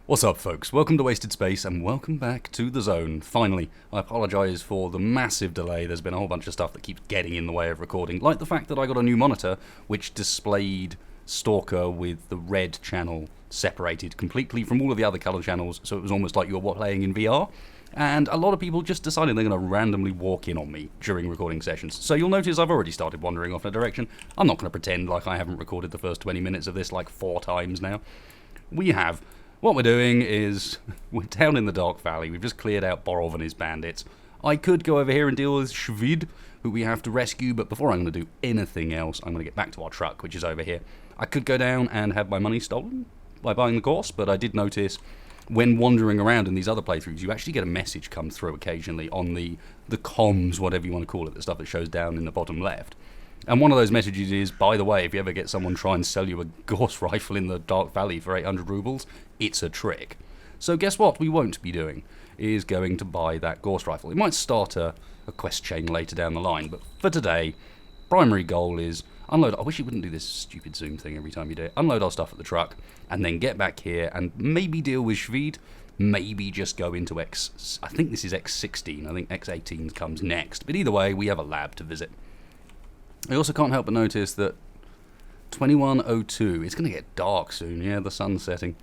What's up, folks? Welcome to Wasted Space, and welcome back to the Zone. Finally, I apologise for the massive delay. There's been a whole bunch of stuff that keeps getting in the way of recording, like the fact that I got a new monitor, which displayed Stalker with the red channel separated completely from all of the other colour channels, so it was almost like you were playing in VR. And a lot of people just decided they're going to randomly walk in on me during recording sessions. So you'll notice I've already started wandering off in a direction. I'm not going to pretend like I haven't recorded the first 20 minutes of this like 4 times now. We have. What we're doing is, we're down in the Dark Valley. We've just cleared out Borov and his bandits. I could go over here and deal with Shvid, who we have to rescue, but before I'm going to do anything else, I'm going to get back to our truck, which is over here. I could go down and have my money stolen by buying the course, but I did notice when wandering around in these other playthroughs, you actually get a message come through occasionally on the comms, whatever you want to call it, the stuff that shows down in the bottom left. And one of those messages is, by the way, if you ever get someone try and sell you a Gauss rifle in the Dark Valley for 800 rubles, it's a trick. So guess what we won't be doing, is going to buy that Gauss rifle. It might start a quest chain later down the line, but for today, primary goal is unload. I wish you wouldn't do this stupid zoom thing every time you do it. Unload our stuff at the truck, and then get back here and maybe deal with Shvid, maybe just go into I think this is X-16, I think X-18 comes next. But either way, we have a lab to visit. I also can't help but notice that 21:02, it's going to get dark soon, yeah, the sun's setting.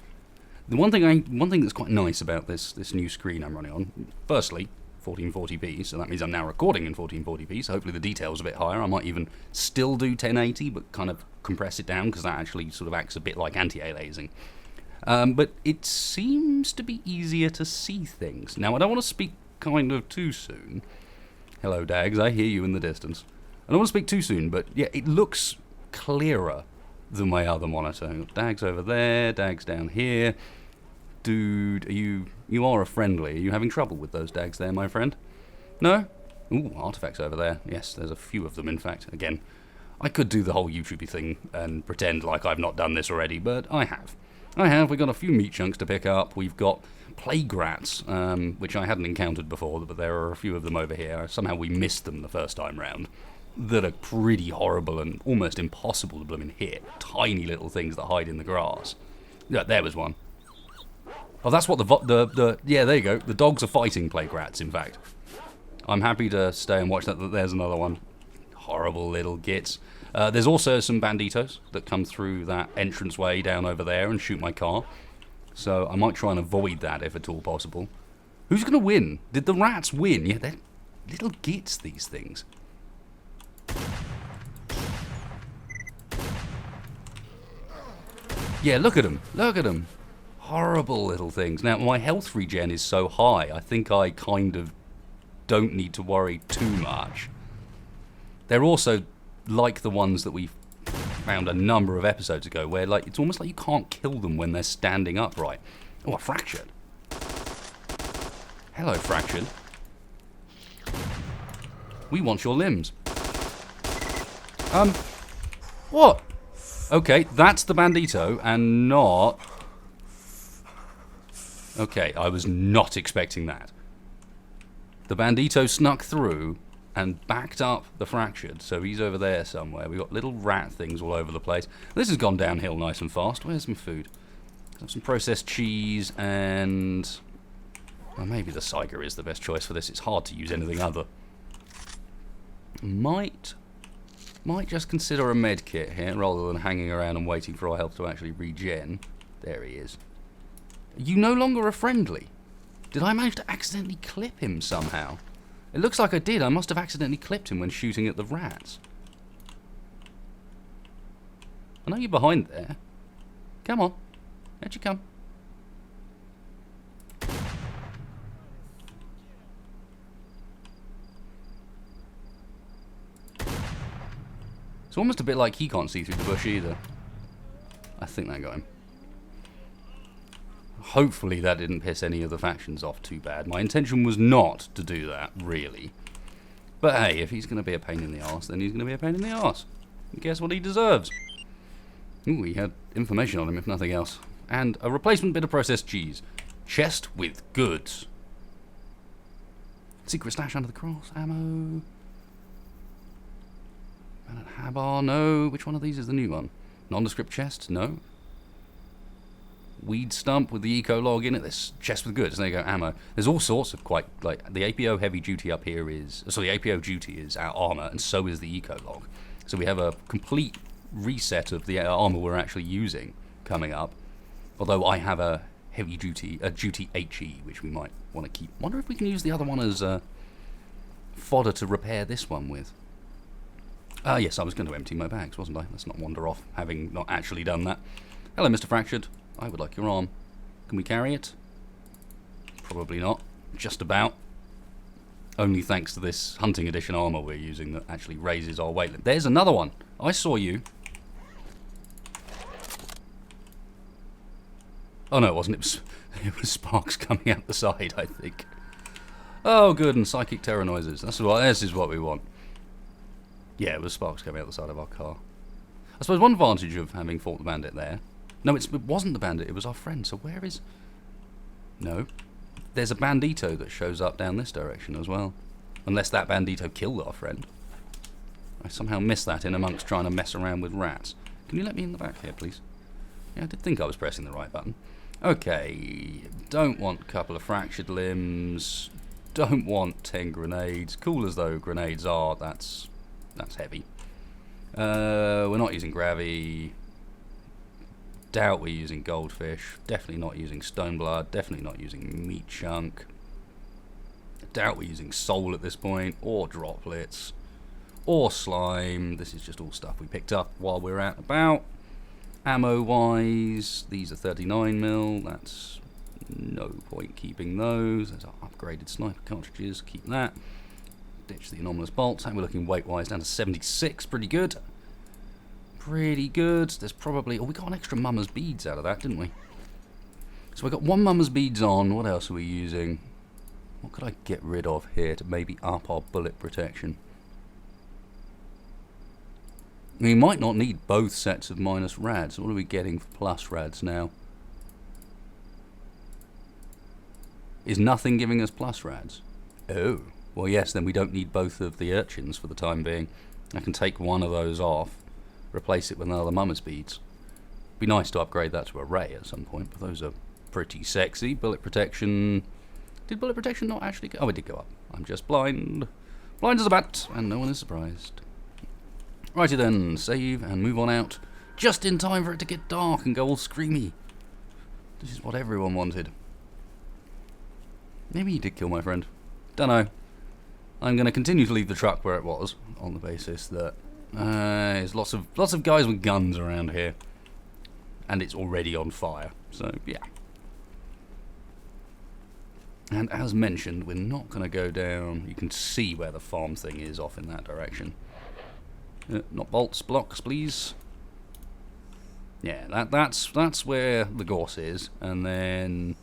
The one thing that's quite nice about this new screen I'm running on, firstly, 1440p, so that means I'm now recording in 1440p, so hopefully the detail's a bit higher. I might even still do 1080, but kind of compress it down, because that actually sort of acts a bit like anti-aliasing. But it seems to be easier to see things. Now, I don't want to speak kind of too soon. Hello, Dags, I hear you in the distance. I don't want to speak too soon, but yeah, it looks clearer than my other monitor. Dags over there, Dags down here. Dude, you are a friendly. Are you having trouble with those Dags there, my friend? No? Ooh, artifacts over there. Yes, there's a few of them, in fact. Again, I could do the whole YouTubey thing and pretend like I've not done this already, but I have. We've got a few meat chunks to pick up. We've got plague rats, which I hadn't encountered before, but there are a few of them over here. Somehow we missed them the first time round. That are pretty horrible and almost impossible to blooming hit. Tiny little things that hide in the grass. Yeah, there was one. Oh, that's what yeah, there you go. The dogs are fighting plague rats, in fact. I'm happy to stay and watch that. There's another one. Horrible little gits. There's also some banditos that come through that entranceway down over there and shoot my car. So I might try and avoid that if at all possible. Who's going to win? Did the rats win? Yeah, they're little gits, these things. Yeah, look at them. Look at them. Horrible little things. Now, my health regen is so high, I think I kind of don't need to worry too much. They're also like the ones that we found a number of episodes ago, where like it's almost like you can't kill them when they're standing upright. Oh, a fractured. Hello, fractured. We want your limbs. What? Okay, that's the bandito, and not... Okay, I was not expecting that. The bandito snuck through and backed up the fractured, so he's over there somewhere. We've got little rat things all over the place. This has gone downhill nice and fast. Where's my food? Have some processed cheese and... Well, maybe the Saiga is the best choice for this. It's hard to use anything other. Might just consider a med kit here, rather than hanging around and waiting for our health to actually regen. There he is. You no longer are friendly. Did I manage to accidentally clip him somehow? It looks like I did. I must have accidentally clipped him when shooting at the rats. I know you're behind there. Come on. Where'd you come? It's almost a bit like he can't see through the bush either. I think that got him. Hopefully that didn't piss any of the factions off too bad. My intention was not to do that, really. But hey, if he's going to be a pain in the arse, then he's going to be a pain in the arse. And guess what he deserves? Ooh, he had information on him, if nothing else. And a replacement bit of processed cheese. Chest with goods. Secret stash under the cross. Ammo. Habar, no. Which one of these is the new one? Nondescript chest? No. weed stump with the eco log in it. There's chest with goods. There you go, ammo. There's all sorts of quite, like, the APO heavy duty up here is, so the APO duty is our armor, and so is the eco log. So we have a complete reset of the armor we're actually using coming up. Although I have a heavy duty, a duty HE, which we might want to keep. Wonder if we can use the other one as fodder to repair this one with. Yes, I was going to empty my bags, wasn't I? Let's not wander off, having not actually done that. Hello, Mr. Fractured. I would like your arm. Can we carry it? Probably not. Just about. Only thanks to this hunting edition armor we're using that actually raises our weight limit. There's another one. I saw you. Oh no, it wasn't. It was sparks coming out the side, I think. Oh, good, and psychic terror noises. This is what we want. Yeah, it was sparks coming out the side of our car. I suppose one advantage of having fought the bandit there... No, it wasn't the bandit, it was our friend. So where is... No. There's a bandito that shows up down this direction as well. Unless that bandito killed our friend. I somehow missed that in amongst trying to mess around with rats. Can you let me in the back here, please? Yeah, I did think I was pressing the right button. Okay, don't want a couple of fractured limbs. Don't want 10 grenades. Cool as though grenades are, that's heavy. We're not using gravy. Doubt we're using goldfish. Definitely not using stone blood. Definitely not using meat chunk. Doubt we're using soul at this point, or droplets, or slime. This is just all stuff we picked up while we were out and about. Ammo wise, these are 39mm. That's no point keeping those. There's our upgraded sniper cartridges. Keep that. Ditch the anomalous bolts. And we're looking weight wise down to 76. Pretty good. Pretty good. There's probably... Oh, we got an extra mama's beads out of that, didn't we? So we got one mama's beads on. What else are we using? What could I get rid of here to maybe up our bullet protection? We might not need both sets of minus rads. What are we getting for plus rads now? Is nothing giving us plus rads? Oh. Well, yes, then we don't need both of the urchins for the time being. I can take one of those off, replace it with another mama's beads. Be nice to upgrade that to a ray at some point, but those are pretty sexy. Bullet protection... Did bullet protection not actually go... Oh, it did go up. I'm just blind. Blind as a bat, and no one is surprised. Righty then, save and move on out. Just in time for it to get dark and go all screamy. This is what everyone wanted. Maybe he did kill my friend. Dunno. I'm going to continue to leave the truck where it was, on the basis that there's lots of guys with guns around here. And it's already on fire. So, yeah. And as mentioned, we're not going to go down... You can see where the farm thing is off in that direction. Not bolts, blocks, please. Yeah, that's where the gorse is. And then...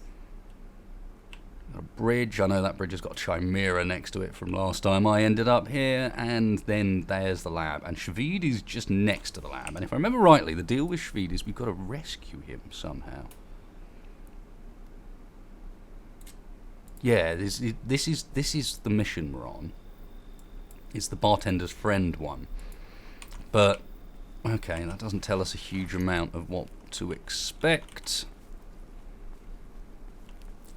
a bridge. I know that bridge has got a chimera next to it from last time I ended up here. And then there's the lab. And Shvid is just next to the lab. And if I remember rightly, the deal with Shvid is we've got to rescue him somehow. Yeah, this is the mission we're on. It's the bartender's friend one. But, okay, that doesn't tell us a huge amount of what to expect.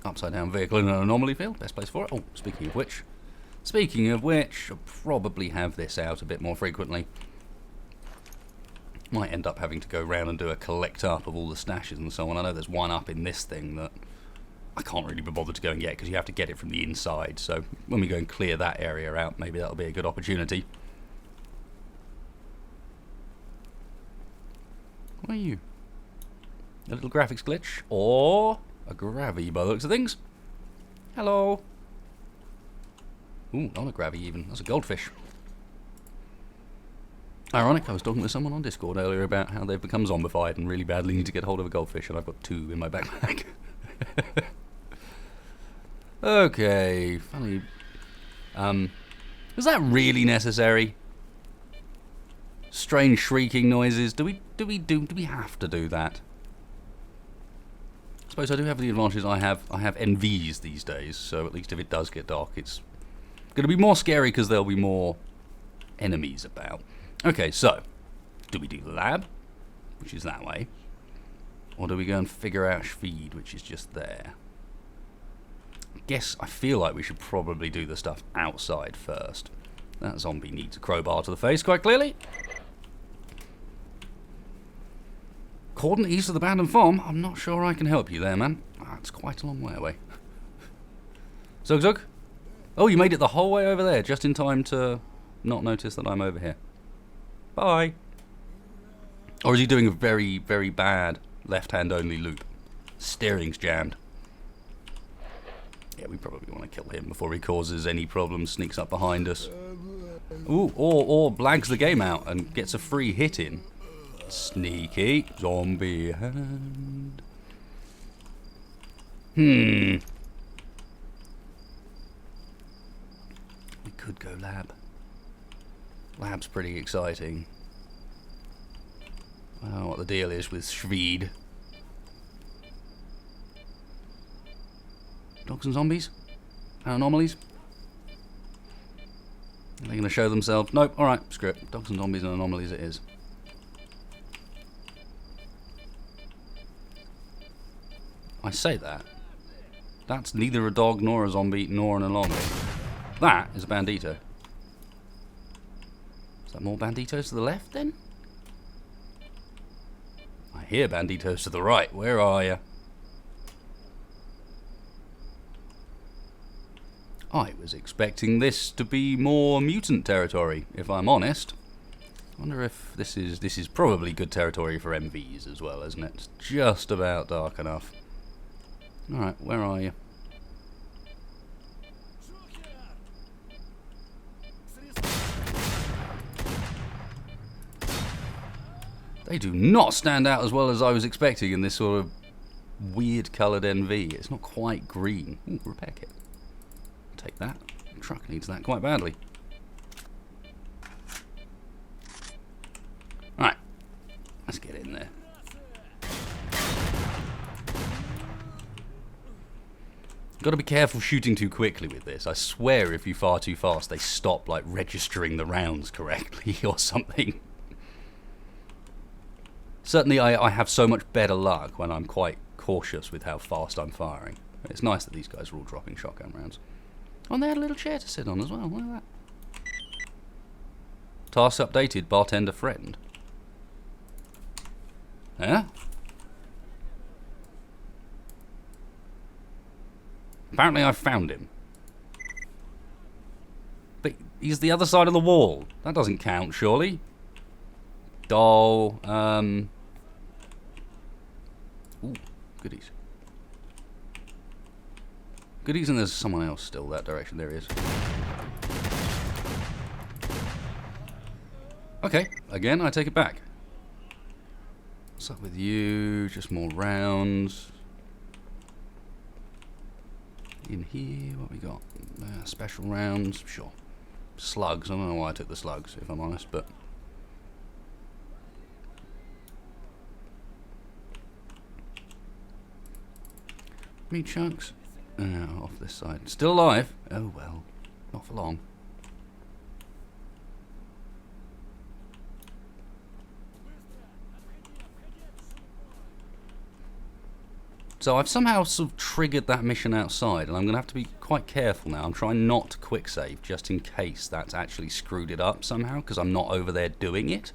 Upside down vehicle in an anomaly field, best place for it. Oh, speaking of which, I'll probably have this out a bit more frequently. Might end up having to go round and do a collect up of all the stashes and so on. I know there's one up in this thing that I can't really be bothered to go and get because you have to get it from the inside. So when we go and clear that area out, maybe that'll be a good opportunity. What are you? A little graphics glitch? Or a gravy by the looks of things? Hello. Ooh, not a gravy even. That's a goldfish. Ironic, I was talking with someone on Discord earlier about how they've become zombified and really badly need to get hold of a goldfish, and I've got 2 in my backpack. Okay, funny. Was that really necessary? Strange shrieking noises. Do we have to do that? I suppose I do have the advantage I have NVs these days, so at least if it does get dark, it's going to be more scary because there'll be more enemies about. Okay, so do we do the lab, which is that way, Or do we go and figure out Schweid, which is just there? I feel like we should probably do the stuff outside first. That zombie needs a crowbar to the face, quite clearly. Cordon east of the abandoned farm? I'm not sure I can help you there, man. That's quite a long way away. Zug Zug? Oh, you made it the whole way over there, just in time to not notice that I'm over here. Bye. Or is he doing a very, very bad left-hand only loop? Steering's jammed. Yeah, we probably want to kill him before he causes any problems, sneaks up behind us. Ooh, or blags the game out and gets a free hit in. Sneaky zombie hand. We could go lab. Lab's pretty exciting. I don't know what the deal is with Schweid. Dogs and zombies? Anomalies? Are they going to show themselves? Nope, alright, screw it. Dogs and zombies and anomalies it is. I say that. That's neither a dog, nor a zombie, nor an anomaly. That is a bandito. Is that more banditos to the left, then? I hear banditos to the right. Where are you? I was expecting this to be more mutant territory, if I'm honest. I wonder if this is probably good territory for MVs as well, isn't it? It's just about dark enough. Alright, where are you? They do not stand out as well as I was expecting in this sort of weird coloured NV. It's not quite green. Ooh, repair kit. Take that. The truck needs that quite badly. Alright. Let's get in there. Got to be careful shooting too quickly with this. I swear if you fire too fast, they stop like registering the rounds correctly or something. Certainly I have so much better luck when I'm quite cautious with how fast I'm firing. It's nice that these guys are all dropping shotgun rounds. Oh, and they had a little chair to sit on as well. Look at that. Task updated, bartender friend. Yeah? Apparently I've found him. But he's the other side of the wall. That doesn't count, surely. Doll, ooh, goodies. Goodies, and there's someone else still that direction. There he is. Okay, again, I take it back. What's up with you? Just more rounds. In here, what we got? Special rounds, sure. Slugs, I don't know why I took the slugs, if I'm honest, but... Meat chunks. Off this side. Still alive? Oh well, not for long. So I've somehow sort of triggered that mission outside, and I'm going to have to be quite careful now. I'm trying not to quick save, just in case that's actually screwed it up somehow, because I'm not over there doing it.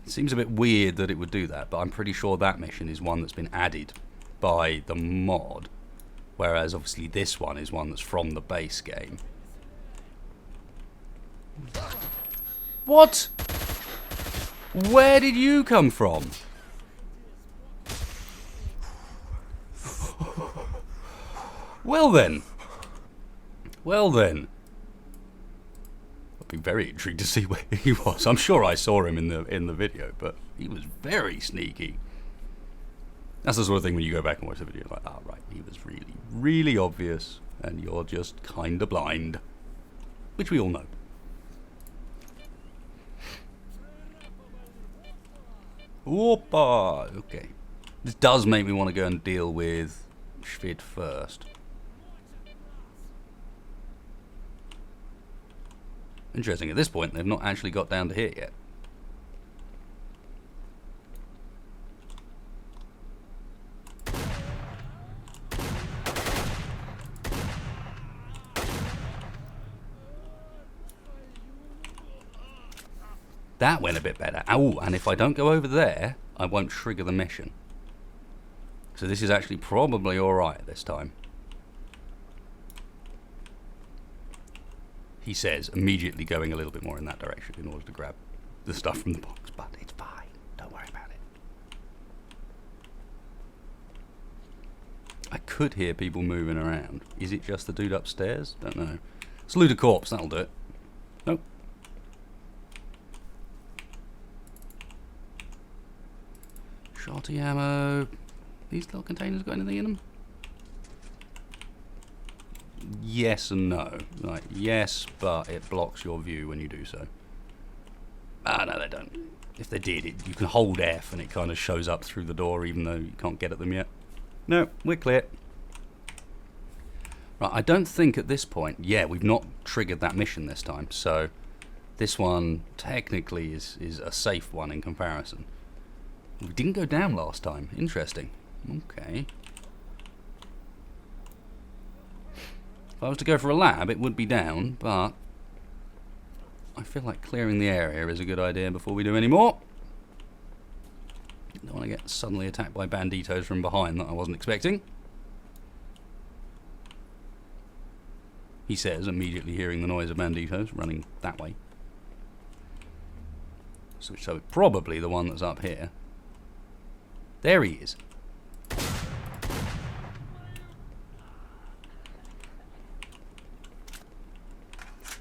It seems a bit weird that it would do that, but I'm pretty sure that mission is one that's been added by the mod, whereas obviously this one is one that's from the base game. What? Where did you come from? Well then. Well then. I'd be very intrigued to see where he was. I'm sure I saw him in the video, but he was very sneaky. That's the sort of thing when you go back and watch the video, like, ah, right, he was really, really obvious, and you're just kinda blind. Which we all know. Opa! Okay. This does make me want to go and deal with Schweid first. Interesting, at this point, they've not actually got down to here yet. That went a bit better. Oh, and if I don't go over there, I won't trigger the mission. So this is actually probably alright this time. He says, immediately going a little bit more in that direction in order to grab the stuff from the box. But it's fine. Don't worry about it. I could hear people moving around. Is it just the dude upstairs? Don't know. Salute a corpse. That'll do it. Nope. Shotty ammo. These little containers got anything in them? Yes and no. Like, yes, but it blocks your view when you do so. Ah, no, they don't. If they did, you can hold F and it kind of shows up through the door even though you can't get at them yet. No, we're clear. Right, I don't think at this point... Yeah, we've not triggered that mission this time, so this one technically is a safe one in comparison. We didn't go down last time. Interesting. Okay. If I was to go for a lab, it would be down, but I feel like clearing the area is a good idea before we do any more. Don't want to get suddenly attacked by banditos from behind that I wasn't expecting. He says, immediately hearing the noise of banditos running that way. So probably the one that's up here. There he is.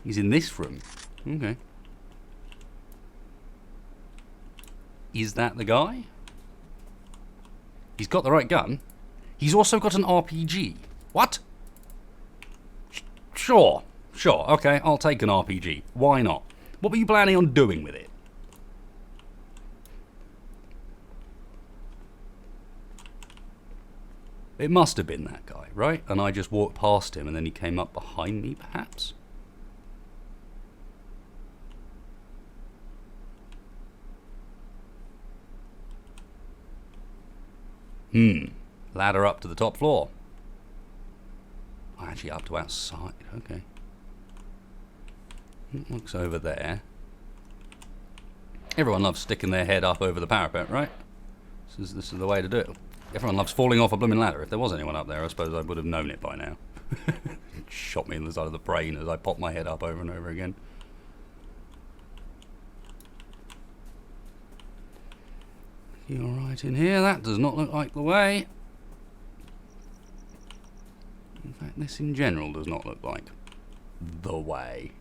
He's in this room. Okay. Is that the guy? He's got the right gun. He's also got an RPG. What? Sure. Sure. Okay, I'll take an RPG. Why not? What were you planning on doing with it? It must have been that guy, right? And I just walked past him and then he came up behind me, perhaps? Ladder up to the top floor. Oh, actually up to outside. Okay. It looks over there. Everyone loves sticking their head up over the parapet, right? This is the way to do it. Everyone loves falling off a blooming ladder. If there was anyone up there, I suppose I would have known it by now. Shot me in the side of the brain as I popped my head up over and over again. You alright in here? That does not look like the way. In fact, this in general does not look like the way.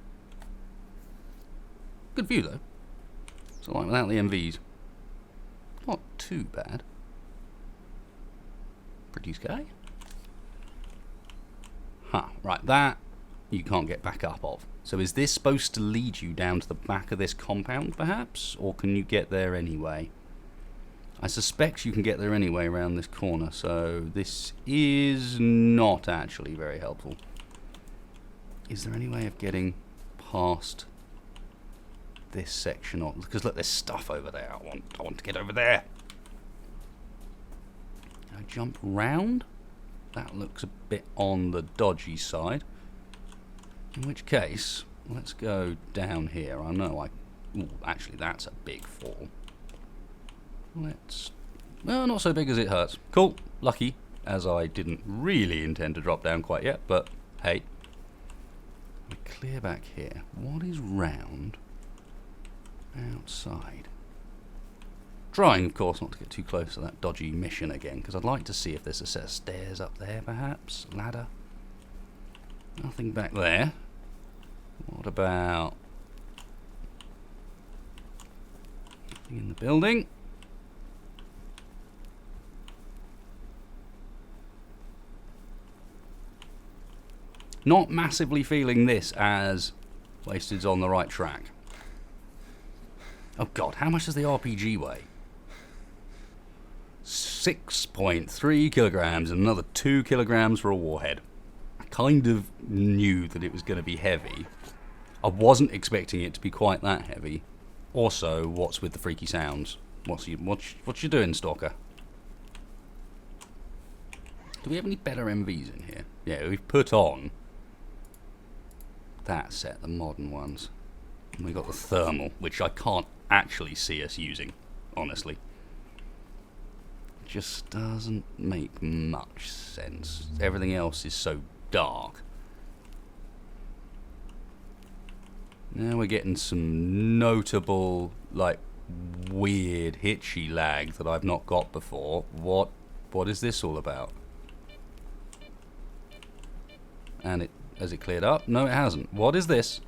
Good view though. So like without the MVs. Not too bad. Pretty sky. Huh, right, that you can't get back up of. So is this supposed to lead you down to the back of this compound perhaps? Or can you get there anyway? I suspect you can get there anyway around this corner, so this is not actually very helpful. Is there any way of getting past this section? Because look, there's stuff over there. I want to get over there. Can I jump round? That looks a bit on the dodgy side. In which case, let's go down here. I know ooh, actually, that's a big fall. Well, not so big as it hurts. Cool. Lucky, as I didn't really intend to drop down quite yet, but hey. We clear back here. What is round outside? Trying, of course, not to get too close to that dodgy mission again, because I'd like to see if there's a set of stairs up there, perhaps. Ladder. Nothing back there. What about... nothing in the building? Not massively feeling this as Wasted's on the right track. Oh god, how much does the RPG weigh? 6.3 kilograms and another 2 kilograms for a warhead. I kind of knew that it was going to be heavy. I wasn't expecting it to be quite that heavy. Also, what's with the freaky sounds? What you doing, Stalker? Do we have any better MVs in here? Yeah, we've put on that set, the modern ones. And we got the thermal, which I can't actually see us using, honestly. Just doesn't make much sense. Everything else is so dark. Now we're getting some notable, like, weird hitchy lag that I've not got before. What is this all about? And has it cleared up? No, it hasn't. What is this?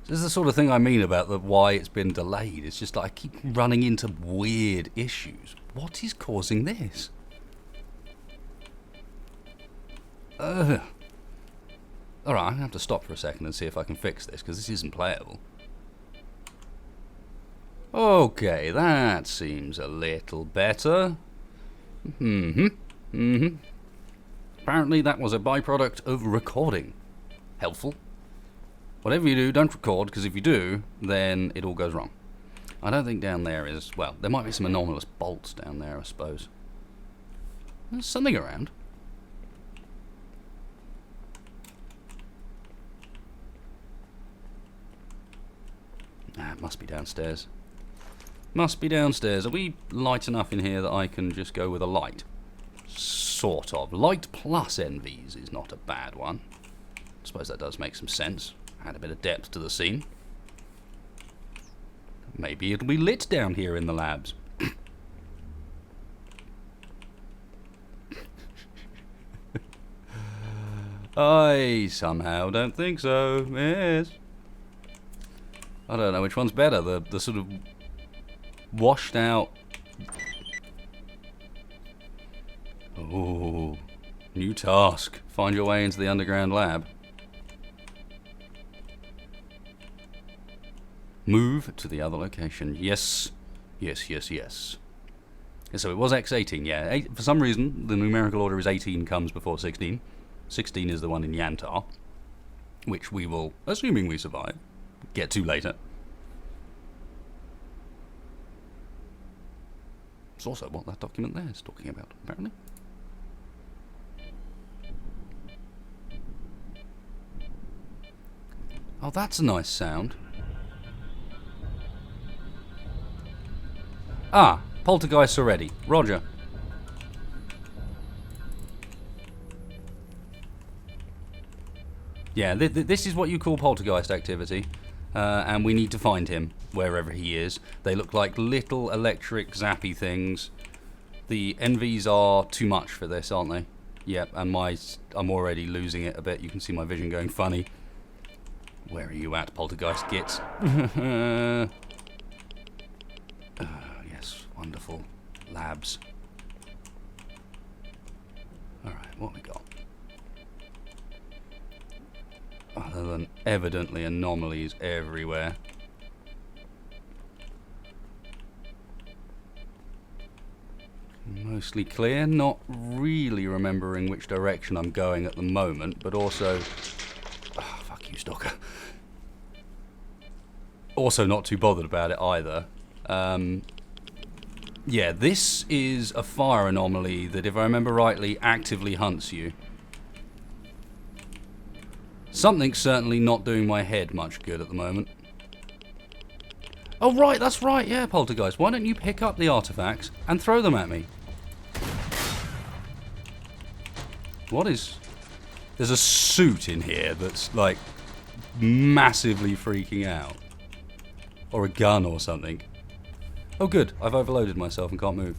This is the sort of thing I mean about why it's been delayed. It's just like I keep running into weird issues. What is causing this? Alright, I'm going to have to stop for a second and see if I can fix this, because this isn't playable. Okay, that seems a little better. Apparently that was a byproduct of recording. Helpful. Whatever you do, don't record, because if you do, then it all goes wrong. I don't think down there is... Well, there might be some anomalous bolts down there, I suppose. There's something around. Ah, it must be downstairs. Must be downstairs. Are we light enough in here that I can just go with a light? Sort of. Light plus envies is not a bad one. I suppose that does make some sense. Add a bit of depth to the scene. Maybe it'll be lit down here in the labs. I somehow don't think so. Yes. I don't know which one's better. The sort of washed out... Oh, new task. Find your way into the underground lab. Move to the other location. Yes. Yes, yes, yes. So it was X-18, yeah. For some reason, the numerical order is 18 comes before 16. 16 is the one in Yantar, which we will, assuming we survive, get to later. It's also what that document there is talking about, apparently. Oh, that's a nice sound. Ah, poltergeists already. Roger. Yeah, this is what you call poltergeist activity. And we need to find him, wherever he is. They look like little electric zappy things. The envies are too much for this, aren't they? Yep, and I'm already losing it a bit. You can see my vision going funny. Where are you at, poltergeist gits? Yes, wonderful. Labs. Alright, what we got? Other than evidently anomalies everywhere. Mostly clear, not really remembering which direction I'm going at the moment, but also... Oh, fuck you, Stalker. Also not too bothered about it either. Yeah, this is a fire anomaly that, if I remember rightly, actively hunts you. Something's certainly not doing my head much good at the moment. Oh, right, that's right, yeah, poltergeist. Why don't you pick up the artifacts and throw them at me? What is... There's a suit in here that's, like, massively freaking out. Or a gun or something. Oh, good. I've overloaded myself and can't move.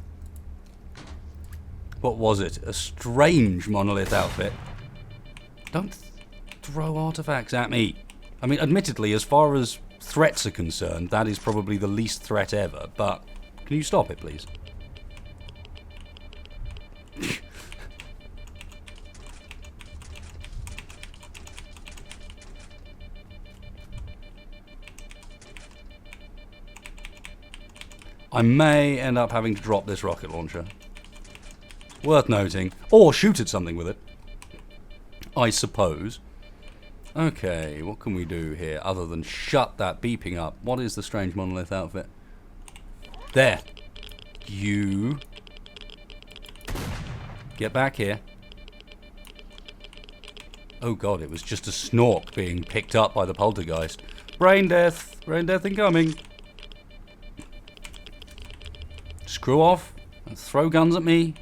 What was it? A strange monolith outfit. Don't throw artifacts at me. I mean, admittedly, as far as threats are concerned, that is probably the least threat ever, but can you stop it, please? I may end up having to drop this rocket launcher. Worth noting. Or shoot at something with it. I suppose. Okay, what can we do here other than shut that beeping up? What is the strange monolith outfit? There. You. Get back here. Oh god, it was just a snork being picked up by the poltergeist. Brain death. Brain death incoming. Screw off. And throw guns at me.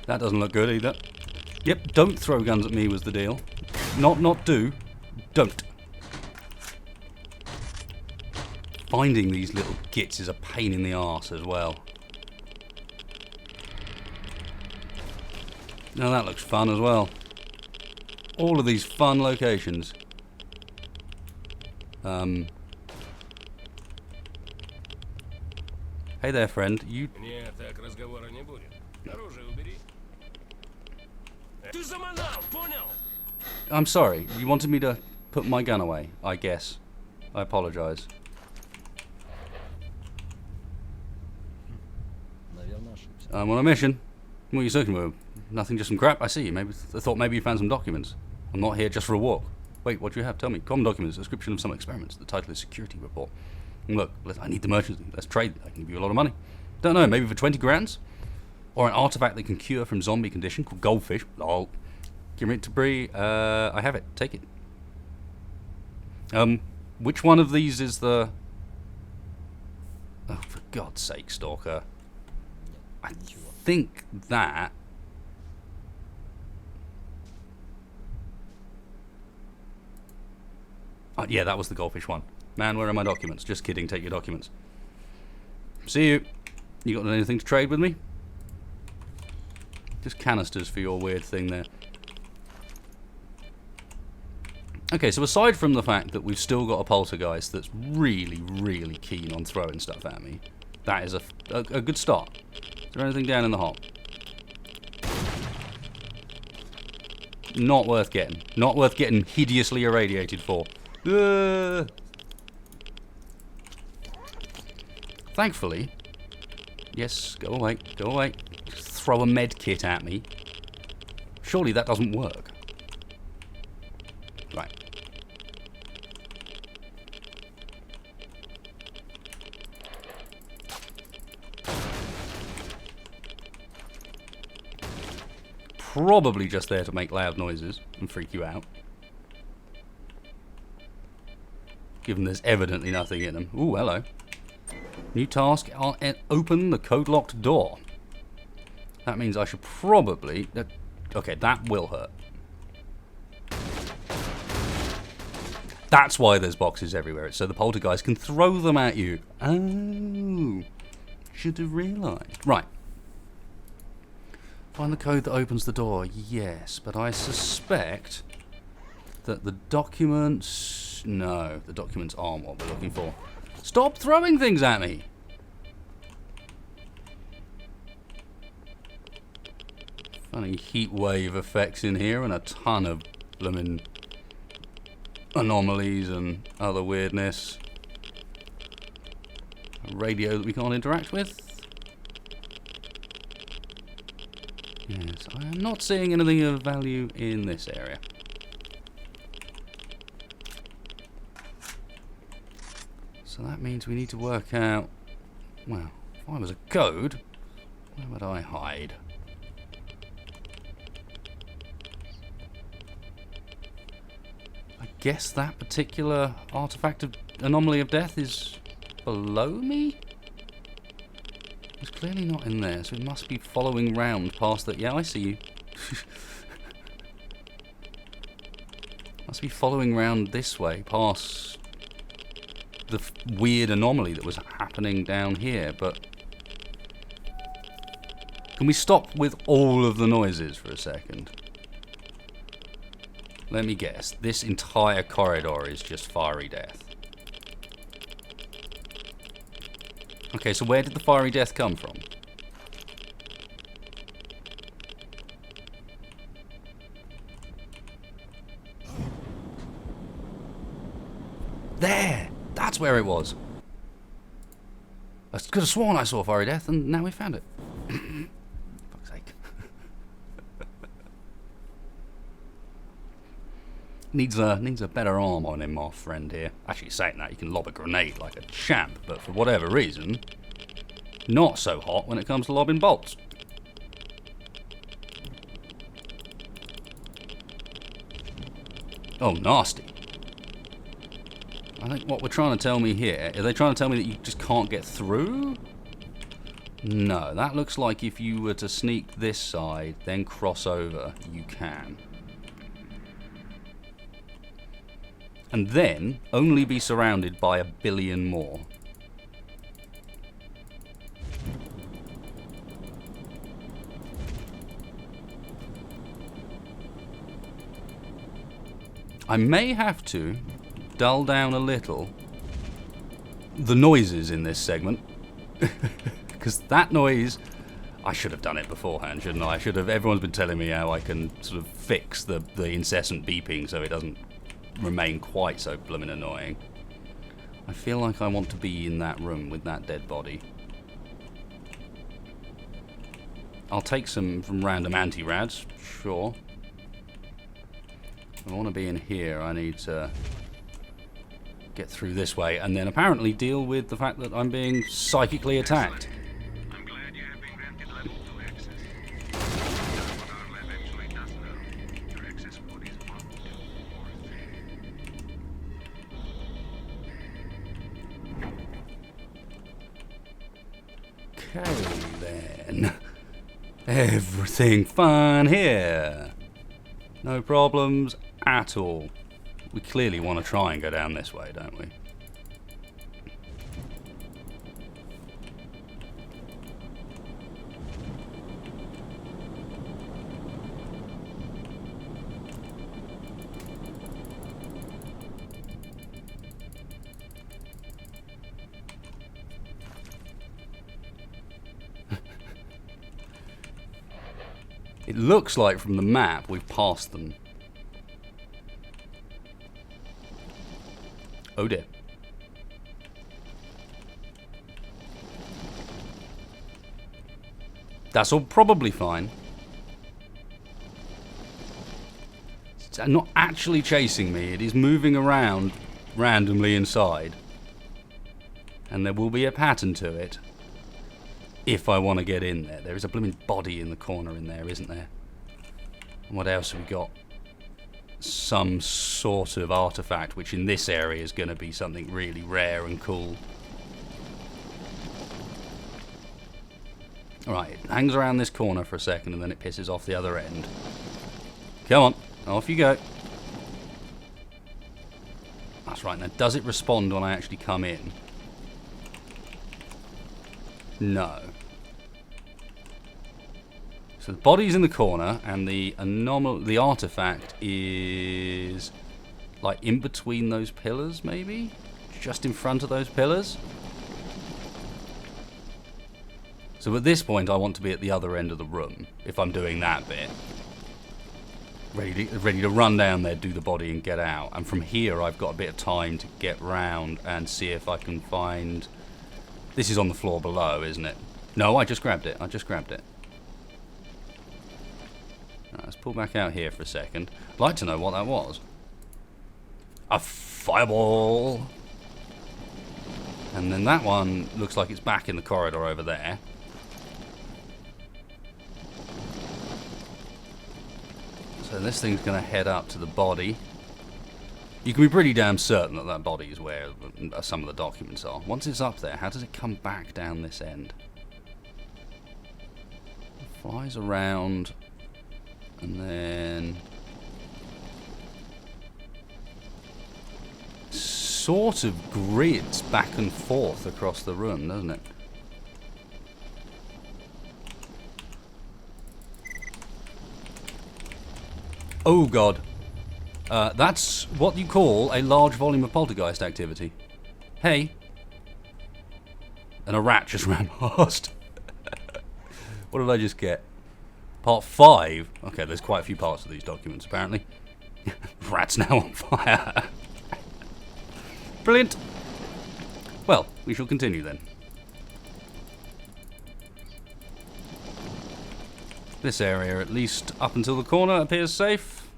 That doesn't look good either. Yep, don't throw guns at me was the deal. Not do. Don't. Finding these little gits is a pain in the arse as well. Now that looks fun as well. All of these fun locations. Hey there, friend. You... I'm sorry. You wanted me to put my gun away, I guess. I apologize. I'm on a mission. What are you searching for? Nothing, just some crap? I see. Maybe I thought maybe you found some documents. I'm not here just for a walk. Wait, what do you have? Tell me. Common documents, description of some experiments. The title is Security Report. And look, I need the merchants. Let's trade. I can give you a lot of money. Don't know, maybe for 20 grand? Or an artifact that can cure from zombie condition called goldfish. Lol. Give me it to Bree. I have it. Take it. Which one of these is the... Oh, for God's sake, Stalker. I think that... Oh, yeah, that was the goldfish one. Man, where are my documents? Just kidding, take your documents. See you. You got anything to trade with me? Just canisters for your weird thing there. Okay, so aside from the fact that we've still got a poltergeist that's really, really keen on throwing stuff at me, that is a good start. Is there anything down in the hole? Not worth getting. Not worth getting hideously irradiated for. Thankfully, yes, go away, go away. Just throw a med kit at me. Surely that doesn't work. Right. Probably just there to make loud noises and freak you out. Given there's evidently nothing in them. Ooh, hello. New task, open the code-locked door. That means I should probably... Okay, that will hurt. That's why there's boxes everywhere. It's so the poltergeist can throw them at you. Oh. Should have realised. Right. Find the code that opens the door. Yes, but I suspect that the documents... No, the documents aren't what we're looking for. Stop throwing things at me! Funny heat wave effects in here and a ton of bloomin' anomalies and other weirdness. A radio that we can't interact with. Yes, I am not seeing anything of value in this area. So that means we need to work out... Well, if I was a code, where would I hide? I guess that particular artifact of anomaly of death is below me? It's clearly not in there, so it must be following round past that. Yeah, I see you. Must be following round this way, past the weird anomaly that was happening down here, but... Can we stop with all of the noises for a second? Let me guess. This entire corridor is just fiery death. Okay, so where did the fiery death come from? There! That's where it was. I could have sworn I saw fiery death, and now we found it. Fuck's sake. Needs a better arm on him, our friend here. Actually, saying that, you can lob a grenade like a champ, but for whatever reason, Not so hot when it comes to lobbing bolts. Oh, nasty. I think what we're trying to tell me here, are they trying to tell me that you just can't get through? No, that looks like if you were to sneak this side, then cross over, you can. And then only be surrounded by a billion more. I may have to dull down a little the noises in this segment. Because that noise, I should have done it beforehand, shouldn't I? Everyone's been telling me how I can sort of fix the incessant beeping so it doesn't remain quite so blooming annoying. I feel like I want to be in that room with that dead body. I'll take some from random anti-rads, sure. If I want to be in here, I need to get through this way and then apparently deal with the fact that I'm being psychically attacked. I'm glad you have been granted level 2 access. What our lab actually does know, your access code is 1, 2, or 3. Okay then. Everything fine here. No problems at all. We clearly want to try and go down this way, don't we? It looks like from the map we've passed them. Oh dear. That's all probably fine. It's not actually chasing me, it is moving around randomly inside. And there will be a pattern to it. If I want to get in there. There is a blooming body in the corner in there, isn't there? And what else have we got? Some sort of artifact, which in this area is going to be something really rare and cool. Alright, it hangs around this corner for a second and then it pisses off the other end. Come on, off you go. That's right, now does it respond when I actually come in? No. So the body's in the corner, and the artifact is like in between those pillars, maybe? Just in front of those pillars? So at this point I want to be at the other end of the room, if I'm doing that bit. Ready to run down there, do the body and get out. And from here I've got a bit of time to get round and see if I can find... This is on the floor below, isn't it? No, I just grabbed it. Right, let's pull back out here for a second. I'd like to know what that was. A fireball! And then that one looks like it's back in the corridor over there. So this thing's going to head up to the body. You can be pretty damn certain that that body is where some of the documents are. Once it's up there, how does it come back down this end? It flies around, and then... sort of grids back and forth across the room, doesn't it? Oh god. That's what you call a large volume of poltergeist activity. Hey. And a rat just ran past. What did I just get? Part 5? Okay, there's quite a few parts of these documents, apparently. Rat's now on fire. Brilliant. Well, we shall continue then. This area, at least up until the corner, appears safe.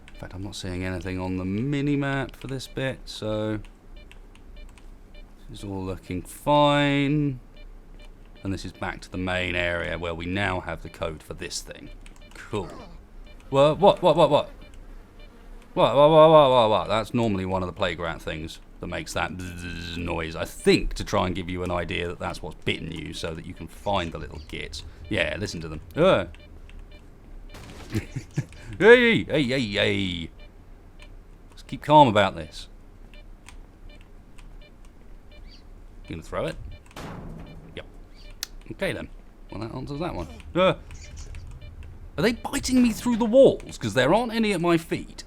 In fact, I'm not seeing anything on the mini-map for this bit, so... It's all looking fine. And this is back to the main area where we now have the code for this thing. Cool. What? What? That's normally one of the playground things that makes that bzzz noise. I think to try and give you an idea that that's what's bitten you so that you can find the little gits. Yeah, listen to them. Hey. Let's keep calm about this. You gonna throw it? Yep. Okay then. Well, that answers that one. Are they biting me through the walls? Because there aren't any at my feet.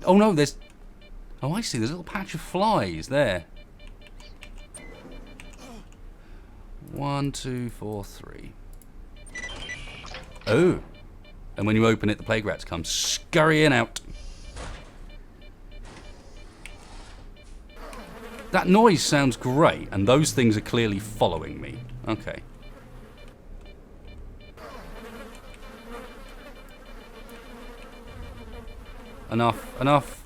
Oh no, there's... Oh, I see. There's a little patch of flies there. 1, 2, 4, 3. Oh. And when you open it, the plague rats come scurrying out. That noise sounds great, and those things are clearly following me. Okay. Enough.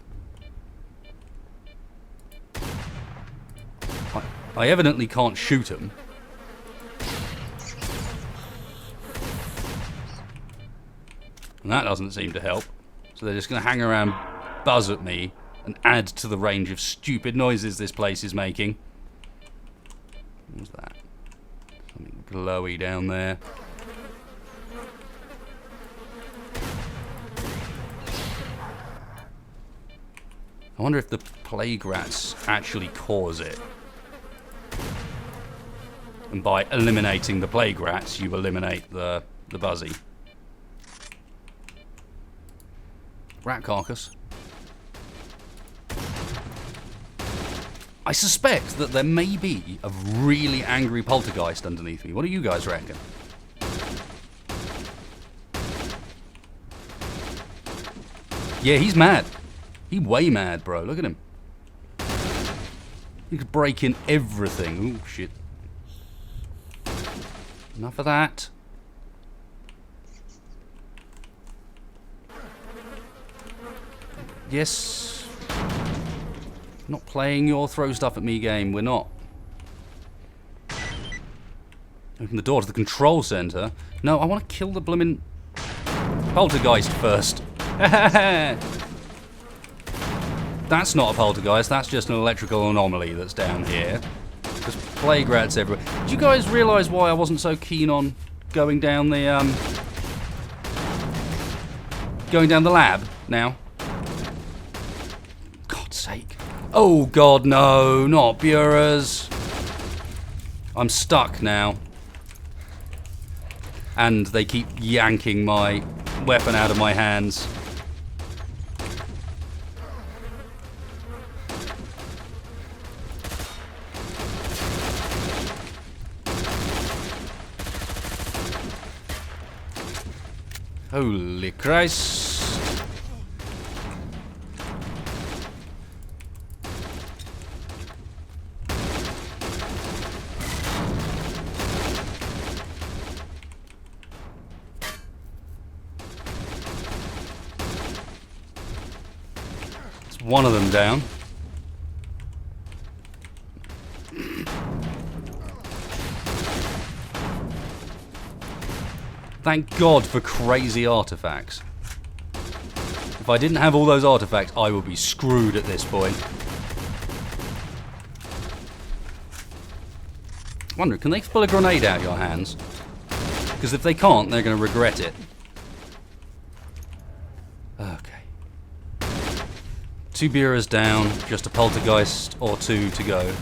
I evidently can't shoot them. And that doesn't seem to help. So they're just going to hang around, buzz at me, and add to the range of stupid noises this place is making. What was that? Something glowy down there. I wonder if the plague rats actually cause it. And by eliminating the plague rats, you eliminate the buzzy. Rat carcass. I suspect that there may be a really angry poltergeist underneath me. What do you guys reckon? Yeah, he's mad. He's way mad, bro. Look at him. He's breaking everything. Oh, shit. Enough of that. Yes. Not playing your throw stuff at me game. We're not. Open the door to the control center. No, I want to kill the bloomin' poltergeist first. That's not a poltergeist, that's just an electrical anomaly that's down here. There's plague rats everywhere. Do you guys realise why I wasn't so keen on going down the lab now? God's sake. Oh god, no, not Buras. I'm stuck now. And they keep yanking my weapon out of my hands. Holy Christ. It's one of them down. Thank God for crazy artifacts. If I didn't have all those artifacts, I would be screwed at this point. I wonder, can they pull a grenade out of your hands? Because if they can't, they're going to regret it. Okay. 2 Buras down, just a poltergeist or 2 to go.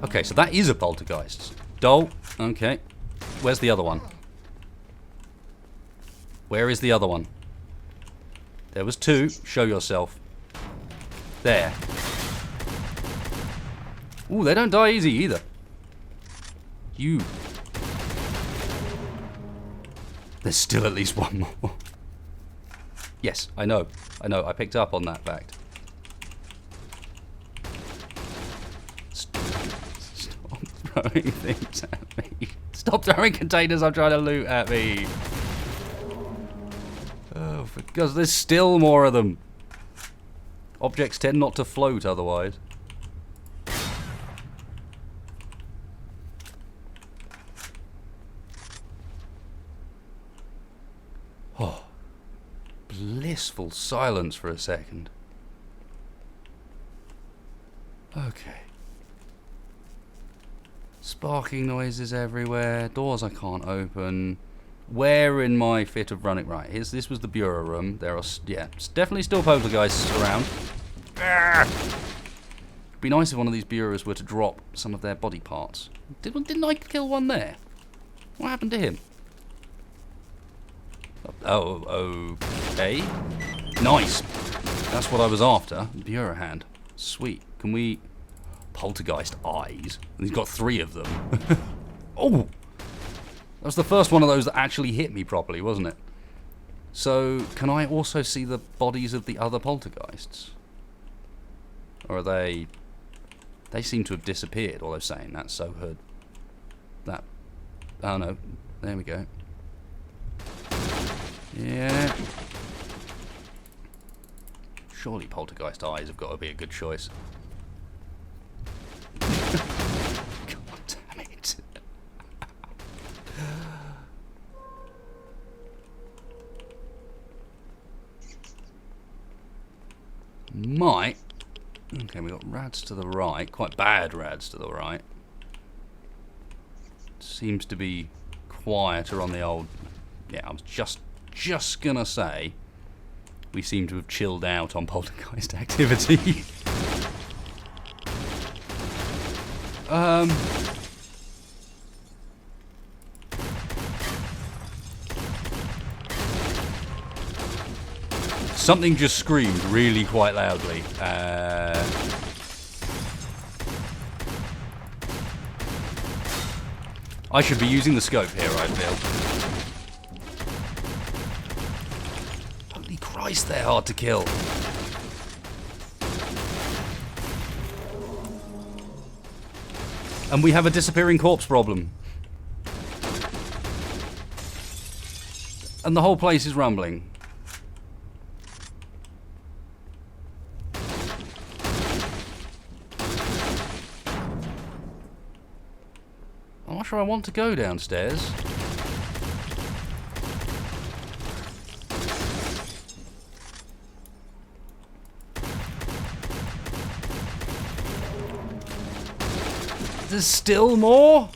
Okay, so that is a poltergeist. Doll, okay. Where's the other one? Where is the other one? There was 2. Show yourself. There. Ooh, they don't die easy either. You. There's still at least one more. Yes, I know. I picked up on that fact. Stop throwing things at me. Stop throwing containers I'm trying to loot at me. Oh, because there's still more of them. Objects tend not to float otherwise. blissful silence for a second. Okay. Sparking noises everywhere. Doors I can't open. Where in my fit of running... Right, this was the bureau room. There are... Yeah, definitely still poltergeists around. It'd be nice if one of these bureaus were to drop some of their body parts. Didn't I kill one there? What happened to him? Oh, okay. Nice. That's what I was after. Bureau hand. Sweet. Can we... Poltergeist eyes. And he's got 3 of them. Oh! That was the first one of those that actually hit me properly, wasn't it? So, can I also see the bodies of the other poltergeists? Or are they... They seem to have disappeared, all I'm saying. That's so hood. That... Oh no. There we go. Yeah. Surely poltergeist eyes have got to be a good choice. God damn it. Might. Okay, we got rads to the right. Quite bad rads to the right. Seems to be quieter on the old... Yeah, I was just gonna say we seem to have chilled out on poltergeist activity. Something just screamed really quite loudly. I should be using the scope here, I feel. Holy Christ, they're hard to kill. And we have a disappearing corpse problem. And the whole place is rumbling. I'm not sure I want to go downstairs. There's still more?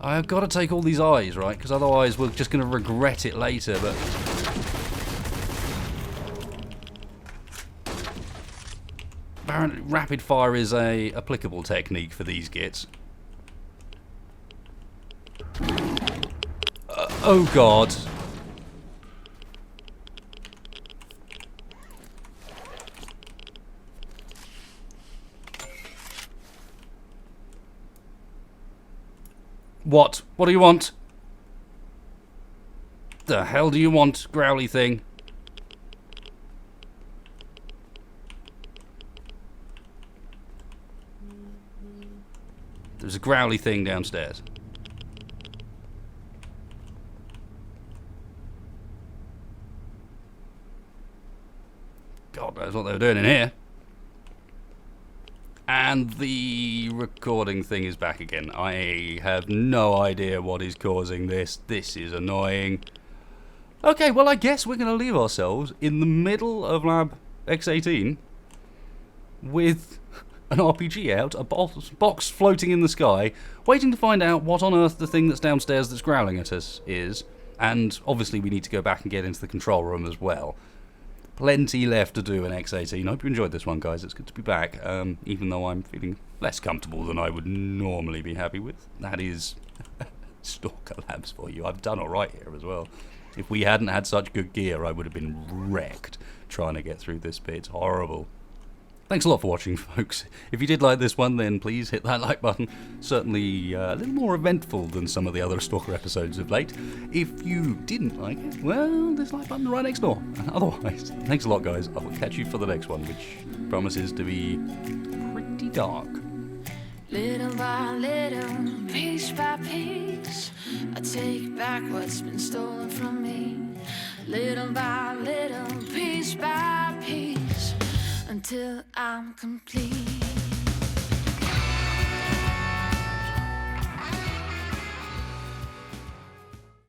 I've got to take all these eyes, right? Because otherwise we're just going to regret it later, but... Apparently rapid fire is a applicable technique for these gits. Oh god. What? What do you want? The hell do you want, growly thing? There's a growly thing downstairs. God knows what they were doing in here. And the recording thing is back again. I have no idea what is causing this. This is annoying. Okay, well I guess we're going to leave ourselves in the middle of Lab X-18 with an RPG out, a box floating in the sky, waiting to find out what on earth the thing that's downstairs that's growling at us is. And obviously we need to go back and get into the control room as well. Plenty left to do in X-18. I hope you enjoyed this one, guys. It's good to be back, even though I'm feeling less comfortable than I would normally be happy with. That is Stalker Labs for you. I've done alright here as well. If we hadn't had such good gear, I would have been wrecked trying to get through this bit. It's horrible. Thanks a lot for watching, folks. If you did like this one, then please hit that like button. Certainly a little more eventful than some of the other Stalker episodes of late. If you didn't like it, well, there's a like button right next door. And otherwise, thanks a lot, guys. I will catch you for the next one, which promises to be pretty dark. Little by little, piece by piece, I take back what's been stolen from me. Little by little, piece by piece, until I'm complete.